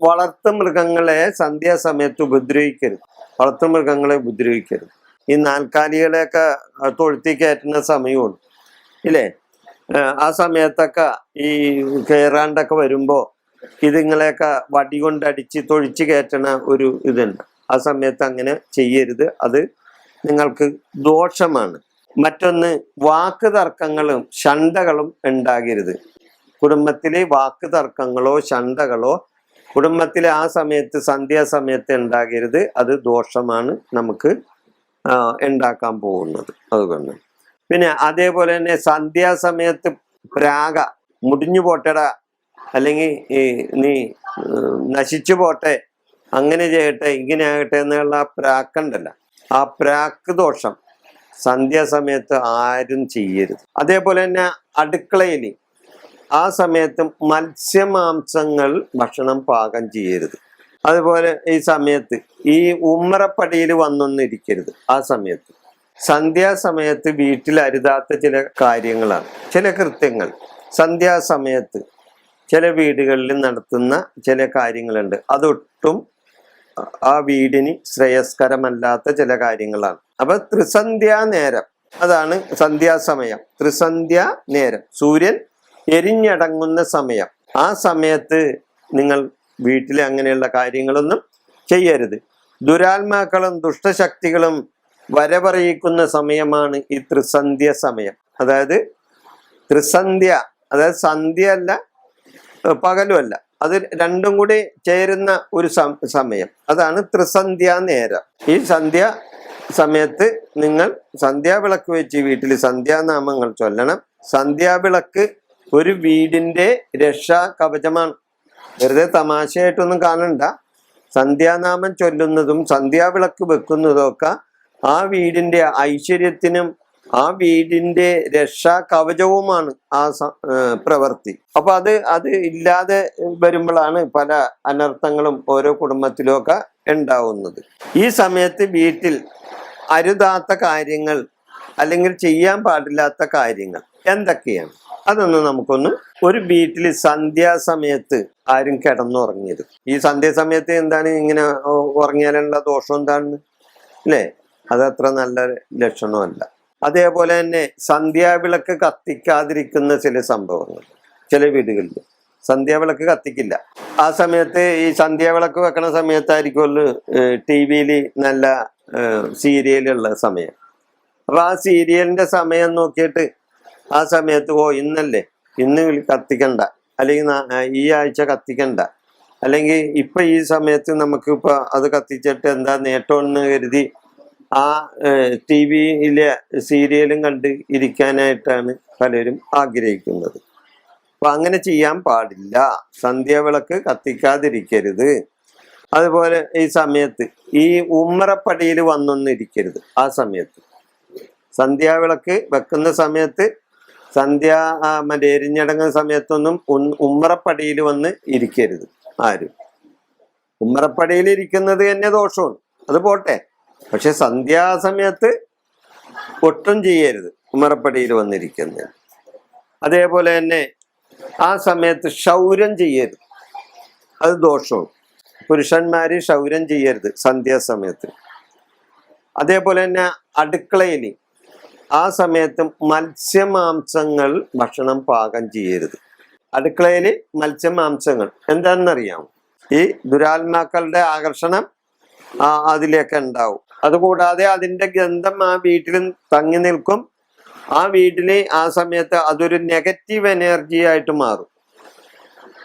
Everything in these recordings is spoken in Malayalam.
വളർത്തു മൃഗങ്ങളെ സന്ധ്യാസമയത്ത് ഉപദ്രവിക്കരുത്. വളർത്തു മൃഗങ്ങളെ ഉപദ്രവിക്കരുത്. ഈ നാൽക്കാലികളെയൊക്കെ തൊഴുത്തി കയറ്റുന്ന സമയമാണ് ഇല്ലേ? ആ സമയത്തൊക്കെ ഈ കയറാണ്ടൊക്കെ വരുമ്പോ ഇതുങ്ങളെയൊക്കെ വടി കൊണ്ടടിച്ച് തൊഴിച്ച് കയറ്റണ ഒരു ഇതുണ്ട്. ആ സമയത്ത് അങ്ങനെ ചെയ്യരുത്. അത് നിങ്ങൾക്ക് ദോഷമാണ്. മറ്റൊന്ന്, വാക്ക് തർക്കങ്ങളും ശണ്ഠകളും ഉണ്ടാകരുത്. കുടുംബത്തിലെ വാക്ക് തർക്കങ്ങളോ ശണ്ഠകളോ കുടുംബത്തിലെ ആ സമയത്ത് സന്ധ്യാസമയത്ത് ഉണ്ടാകരുത്. അത് ദോഷമാണ് നമുക്ക് ഉണ്ടാക്കാൻ പോകുന്നത്. അതുകൊണ്ട് പിന്നെ അതേപോലെ തന്നെ സന്ധ്യാസമയത്ത് പ്രാഗ മുടിഞ്ഞു പോട്ടട, അല്ലെങ്കിൽ നീ നശിച്ചു പോട്ടെ, അങ്ങനെ ചെയ്യട്ടെ, ഇങ്ങനെ ആകട്ടെ എന്നുള്ള പ്രാക്കുണ്ടല്ല, ആ പ്രാക്ക് ദോഷം സന്ധ്യാസമയത്ത് ആരും ചെയ്യരുത്. അതേപോലെ തന്നെ അടുക്കളയിൽ ആ സമയത്ത് മത്സ്യമാംസങ്ങൾ ഭക്ഷണം പാകം ചെയ്യരുത്. അതുപോലെ ഈ സമയത്ത് ഈ ഉമ്മറപ്പടിയിൽ വന്നൊന്നിരിക്കരുത്. ആ സമയത്ത് സന്ധ്യാസമയത്ത് വീട്ടിൽ അരുതാത്ത ചില കാര്യങ്ങളാണ്, ചില കൃത്യങ്ങൾ സന്ധ്യാസമയത്ത് ചില വീടുകളിൽ നടത്തുന്ന ചില കാര്യങ്ങളുണ്ട്. അതൊട്ടും ആ വീടിന് ശ്രേയസ്കരമല്ലാത്ത ചില കാര്യങ്ങളാണ്. അപ്പൊ ത്രിസന്ധ്യാ നേരം, അതാണ് സന്ധ്യാസമയം. ത്രിസന്ധ്യാ നേരം, സൂര്യൻ എരിഞ്ഞടങ്ങുന്ന സമയം. ആ സമയത്ത് നിങ്ങൾ വീട്ടിലെ അങ്ങനെയുള്ള കാര്യങ്ങളൊന്നും ചെയ്യരുത്. ദുരാത്മാക്കളും ദുഷ്ടശക്തികളും വരപറയിക്കുന്ന സമയമാണ് ഈ ത്രിസന്ധ്യ സമയം. അതായത് ത്രിസന്ധ്യ, അതായത് സന്ധ്യ അല്ല പകലുമല്ല, അത് രണ്ടും കൂടി ചേരുന്ന ഒരു സമയം, അതാണ് ത്രിസന്ധ്യാ നേരം. ഈ സന്ധ്യ സമയത്ത് നിങ്ങൾ സന്ധ്യാവിളക്ക് വെച്ച് വീട്ടിൽ സന്ധ്യാനാമങ്ങൾ ചൊല്ലണം. സന്ധ്യാവിളക്ക് ഒരു വീടിന്റെ രക്ഷാ കവചമാണ്. വെറുതെ തമാശയായിട്ടൊന്നും കാണണ്ട. സന്ധ്യാനാമം ചൊല്ലുന്നതും സന്ധ്യാവിളക്ക് വെക്കുന്നതും ഒക്കെ ആ വീടിന്റെ ഐശ്വര്യത്തിനും ആ വീടിന്റെ രക്ഷാ കവചവുമാണ് ആ പ്രവൃത്തി. അപ്പൊ അത് ഇല്ലാതെ വരുമ്പോഴാണ് പല അനർത്ഥങ്ങളും ഓരോ കുടുംബത്തിലും ഒക്കെ ഉണ്ടാവുന്നത്. ഈ സമയത്ത് വീട്ടിൽ അരുതാത്ത കാര്യങ്ങൾ അല്ലെങ്കിൽ ചെയ്യാൻ പാടില്ലാത്ത കാര്യങ്ങൾ എന്തൊക്കെയാണ്, അതൊന്ന് നമുക്കൊന്ന്. ഒരു വീട്ടിൽ സന്ധ്യാസമയത്ത് ആരും കിടന്നുറങ്ങരുത്. ഈ സന്ധ്യാസമയത്ത് എന്താണ് ഇങ്ങനെ ഉറങ്ങിയാലുള്ള ദോഷം എന്താണ് അല്ലേ? അതത്ര നല്ല ലക്ഷണമല്ല. അതേപോലെ തന്നെ സന്ധ്യാവിളക്ക് കത്തിക്കാതിരിക്കുന്ന ചില സംഭവങ്ങൾ, ചില വീടുകളിൽ സന്ധ്യാവിളക്ക് കത്തിക്കില്ല. ആ സമയത്ത് ഈ സന്ധ്യാവിളക്ക് വെക്കണ സമയത്തായിരിക്കുമല്ലോ TV-യിൽ നല്ല സീരിയലുള്ള സമയം. അപ്പൊ ആ സീരിയലിന്റെ സമയം നോക്കിയിട്ട് ആ സമയത്ത് ഇന്നല്ലേ, ഇന്ന് കത്തിക്കണ്ട, അല്ലെങ്കിൽ ഈ ആഴ്ച കത്തിക്കണ്ട, അല്ലെങ്കിൽ ഇപ്പൊ ഈ സമയത്ത് നമുക്ക് ഇപ്പൊ അത് കത്തിച്ചിട്ട് എന്താ നേട്ടമെന്ന് കരുതി ആ TV-യിലെ സീരിയലും കണ്ട് ഇരിക്കാനായിട്ടാണ് പലരും ആഗ്രഹിക്കുന്നത്. അപ്പൊ അങ്ങനെ ചെയ്യാൻ പാടില്ല. സന്ധ്യാവിളക്ക് കത്തിക്കാതിരിക്കരുത്. അതുപോലെ ഈ സമയത്ത് ഈ ഉമ്മറപ്പടിയിൽ വന്നൊന്നിരിക്കരുത്. ആ സമയത്ത് സന്ധ്യാവിളക്ക് വെക്കുന്ന സമയത്ത് മറ്റേ എരിഞ്ഞടങ്ങുന്ന സമയത്തൊന്നും ഉമ്മറപ്പടിയിൽ വന്ന് ഇരിക്കരുത് ആരും. ഉമ്മറപ്പടിയിൽ ഇരിക്കുന്നത് തന്നെ ദോഷമാണ്, അത് പോട്ടെ. പക്ഷെ സന്ധ്യാസമയത്ത് ഒട്ടും ചെയ്യരുത് ഉമ്മറപ്പടിയിൽ വന്നിരിക്കുന്നത്. അതേപോലെ തന്നെ ആ സമയത്ത് ക്ഷൗരം ചെയ്യരുത്, അത് ദോഷവും. പുരുഷന്മാര് ക്ഷൗരം ചെയ്യരുത് സന്ധ്യാസമയത്ത്. അതേപോലെ തന്നെ അടുക്കളയിൽ ആ സമയത്ത് മത്സ്യമാംസങ്ങൾ ഭക്ഷണം പാകം ചെയ്യരുത്. അടുക്കളയിൽ മത്സ്യമാംസങ്ങൾ എന്താണെന്നറിയാമോ? ഈ ദുരാത്മാക്കളുടെ ആകർഷണം അതിലേക്ക് ഉണ്ടാവും. അതുകൂടാതെ അതിന്റെ ഗന്ധം ആ വീട്ടിലും തങ്ങി നിൽക്കും. ആ വീട്ടില് ആ സമയത്ത് അതൊരു നെഗറ്റീവ് എനർജി ആയിട്ട് മാറും.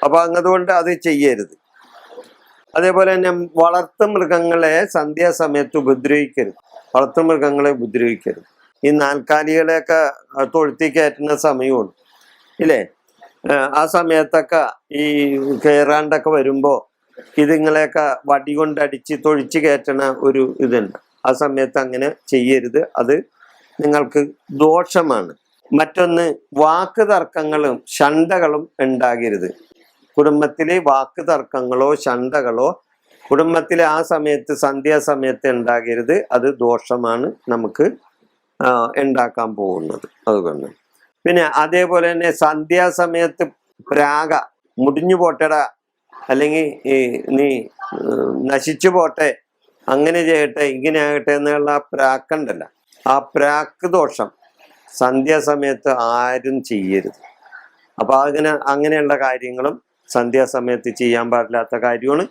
അപ്പൊ അതുകൊണ്ട് അത് ചെയ്യരുത്. അതേപോലെ തന്നെ വളർത്തു മൃഗങ്ങളെ സന്ധ്യാസമയത്ത് ഉപദ്രവിക്കരുത്. വളർത്തു മൃഗങ്ങളെ ഉപദ്രവിക്കരുത്. ഈ നാൽക്കാലികളെയൊക്കെ തൊഴുത്തി കയറ്റുന്ന സമയമാണ് ഇല്ലേ? ആ സമയത്തൊക്കെ ഈ കയറാണ്ടൊക്കെ വരുമ്പോ ഇതുങ്ങളെയൊക്കെ വടി കൊണ്ടടിച്ച് തൊഴിച്ച് കയറ്റണ ഒരു ഇതുണ്ട്. ആ സമയത്ത് അങ്ങനെ ചെയ്യരുത്. അത് നിങ്ങൾക്ക് ദോഷമാണ്. മറ്റൊന്ന്, വാക്ക് തർക്കങ്ങളും ശണ്ഠകളും ഉണ്ടാകരുത്. കുടുംബത്തിലെ വാക്ക് തർക്കങ്ങളോ ശണ്ഠകളോ കുടുംബത്തിലെ ആ സമയത്ത് സന്ധ്യാസമയത്ത് ഉണ്ടാകരുത്. അത് ദോഷമാണ് നമുക്ക് ഉണ്ടാക്കാൻ പോകുന്നത്. അതുകൊണ്ട് പിന്നെ അതേപോലെ തന്നെ സന്ധ്യാസമയത്ത് പ്രാഗ മുടിഞ്ഞു പോട്ടട, അല്ലെങ്കിൽ ഈ നീ നശിച്ചു പോട്ടെ, അങ്ങനെ ചെയ്യട്ടെ, ഇങ്ങനെ ആകട്ടെ എന്നുള്ള ആ പ്രാക്കുണ്ടല്ല, ആ പ്രാക്ക് ദോഷം സന്ധ്യാസമയത്ത് ആരും ചെയ്യരുത്. അപ്പൊ അങ്ങനെയുള്ള കാര്യങ്ങളും സന്ധ്യാസമയത്ത് ചെയ്യാൻ പാടില്ലാത്ത കാര്യമാണ്.